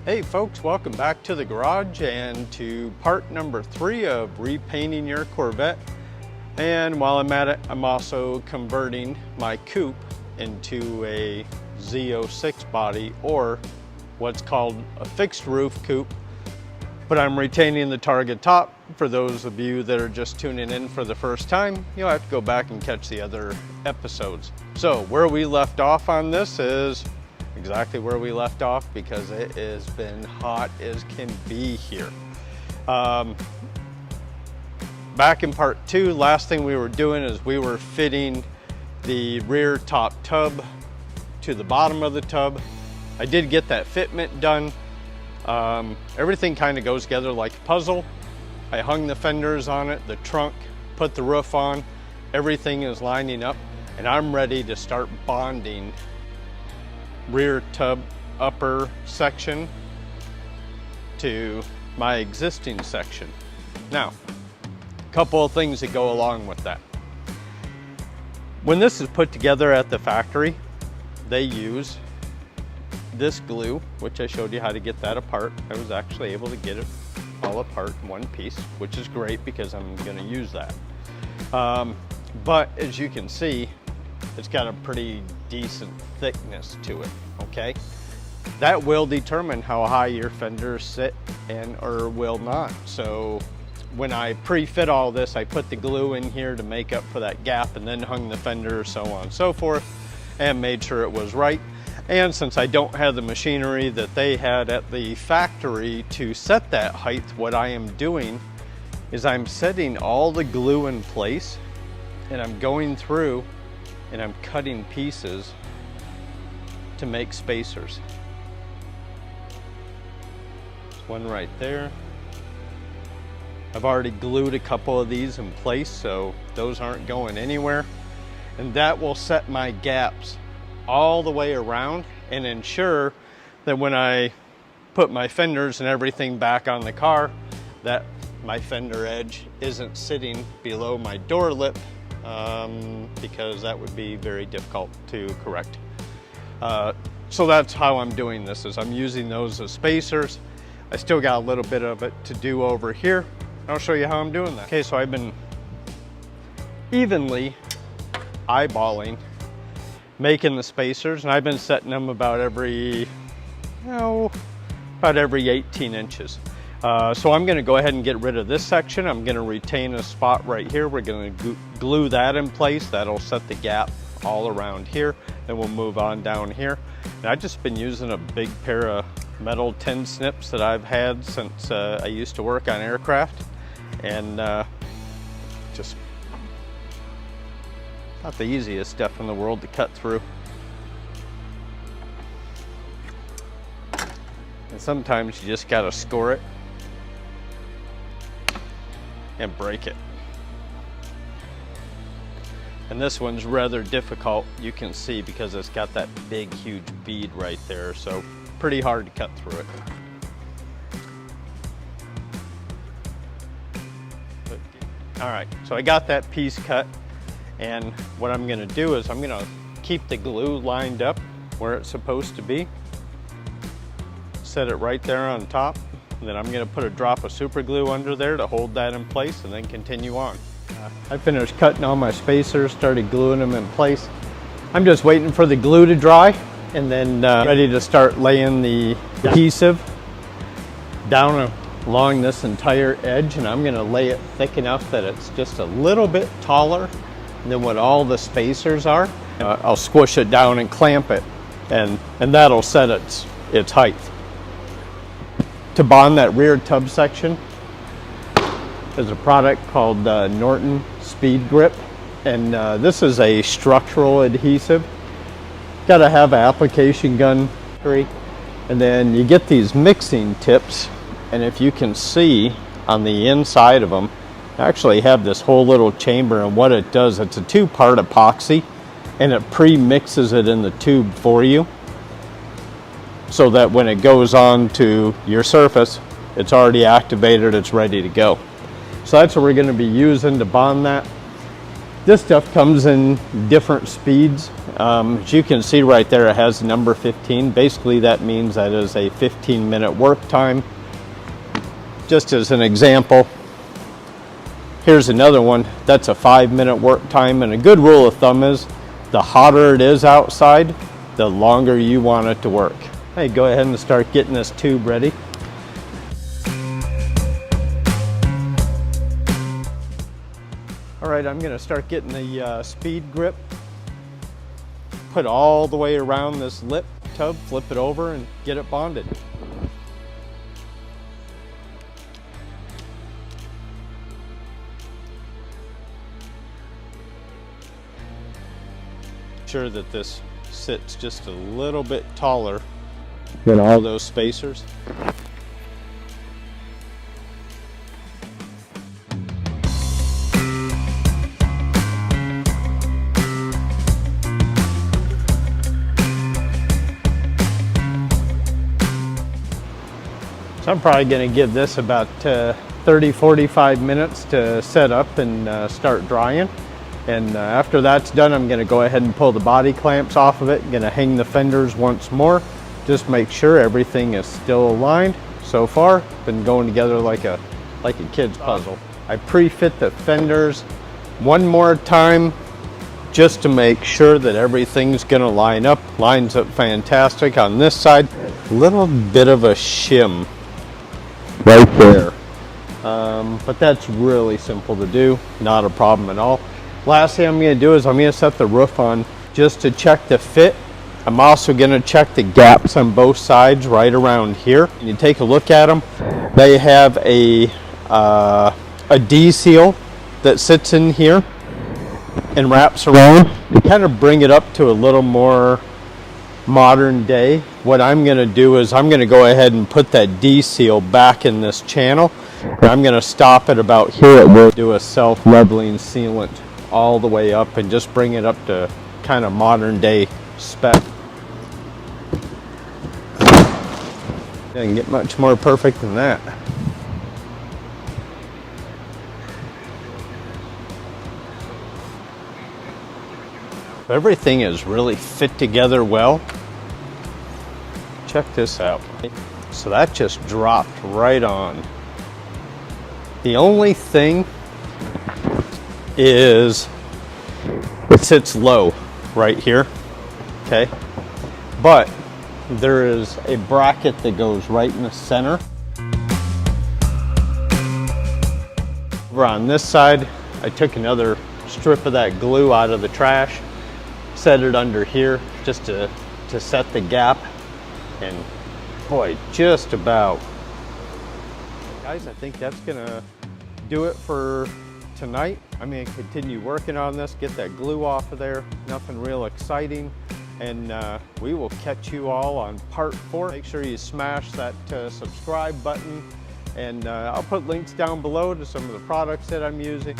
Hey folks, welcome back to the garage and to part number 3 of repainting your Corvette. And while I'm at it, I'm also converting my Coupe into a Z06 body, or what's called a fixed roof coupe. But I'm retaining the Targa top. For those of you that are just tuning in for the first time, you'll have to go back and catch the other episodes. So where we left off on this is exactly where we left off, because it has been hot as can be here. Back in part 2, last thing we were doing is we were fitting the rear top tub to the bottom of the tub. I did get that fitment done. Everything kind of goes together like a puzzle. I hung the fenders on it, the trunk, put the roof on. Everything is lining up, and I'm ready to start bonding rear tub upper section to my existing section. Now, a couple of things that go along with that. When this is put together at the factory, they use this glue, which I showed you how to get that apart. I was actually able to get it all apart in one piece, which is great because I'm going to use that. But as you can see, it's got a pretty decent thickness to it, okay? That will determine how high your fenders sit and or will not. So when I pre-fit all this, I put the glue in here to make up for that gap, and then hung the fender, so on and so forth, and made sure it was right. And since I don't have the machinery that they had at the factory to set that height, what I am doing is I'm setting all the glue in place, and I'm going through and I'm cutting pieces to make spacers. There's one right there. I've already glued a couple of these in place, so those aren't going anywhere. And that will set my gaps all the way around and ensure that when I put my fenders and everything back on the car, that my fender edge isn't sitting below my door lip, because that would be very difficult to correct. So that's how I'm doing this, is I'm using those as spacers. I still got a little bit of it to do over here. I'll show you how I'm doing that. Okay, so I've been evenly eyeballing, making the spacers, and I've been setting them about every 18 inches. So I'm going to go ahead and get rid of this section. I'm going to retain a spot right here. We're going to glue that in place. That'll set the gap all around here. Then we'll move on down here. And I've just been using a big pair of metal tin snips that I've had since I used to work on aircraft. And just not the easiest stuff in the world to cut through. And sometimes you just got to score it and break it. And this one's rather difficult, you can see, because it's got that big huge bead right there, so pretty hard to cut through it. All right, so I got that piece cut, and what I'm going to do is I'm going to keep the glue lined up where it's supposed to be, set it right there on top. And then I'm going to put a drop of super glue under there to hold that in place, and then continue on. I finished cutting all my spacers, started gluing them in place. I'm just waiting for the glue to dry, and then ready to start laying the adhesive down along this entire edge. And I'm going to lay it thick enough that it's just a little bit taller than what all the spacers are. I'll squish it down and clamp it, and that'll set its height. To bond that rear tub section, there's a product called Norton Speed Grip, and this is a structural adhesive. Got to have an application gun, and then you get these mixing tips, and if you can see on the inside of them, I actually have this whole little chamber, and what it does, it's a 2-part epoxy, and it pre-mixes it in the tube for you, so that when it goes on to your surface, it's already activated, it's ready to go. So that's what we're going to be using to bond that. This stuff comes in different speeds. As you can see right there, it has number 15. Basically, that means that is a 15-minute work time. Just as an example, here's another one. That's a 5-minute work time. And a good rule of thumb is the hotter it is outside, the longer you want it to work. Hey, go ahead and start getting this tube ready. All right, I'm going to start getting the speed grip put all the way around this lip tub, flip it over, and get it bonded. Sure that this sits just a little bit taller than all those spacers. So I'm probably going to give this about 30-45 minutes to set up and start drying. And after that's done, I'm going to go ahead and pull the body clamps off of it. I'm going to hang the fenders once more. Just make sure everything is still aligned. So far, been going together like a kid's puzzle. I pre-fit the fenders one more time just to make sure that everything's going to line up. Lines up fantastic on this side. A little bit of a shim right there. But that's really simple to do. Not a problem at all. Last thing I'm going to do is I'm going to set the roof on just to check the fit. I'm also going to check the gaps on both sides right around here. And you take a look at them. They have a D seal that sits in here and wraps around to kind of bring it up to a little more modern day. What I'm going to do is I'm going to go ahead and put that D seal back in this channel. And I'm going to stop it about here. We'll do a self-leveling sealant all the way up and just bring it up to kind of modern day spec. Doesn't get much more perfect than that. Everything is really fit together well. Check this out. So that just dropped right on. The only thing is it sits low right here, okay? But there is a bracket that goes right in the center. Over on this side, I took another strip of that glue out of the trash, set it under here just to set the gap, and boy, just about. Guys, I think that's gonna do it for tonight. I'm going to continue working on this, get that glue off of there. Nothing real exciting, and we will catch you all on part 4. Make sure you smash that subscribe button, and I'll put links down below to some of the products that I'm using.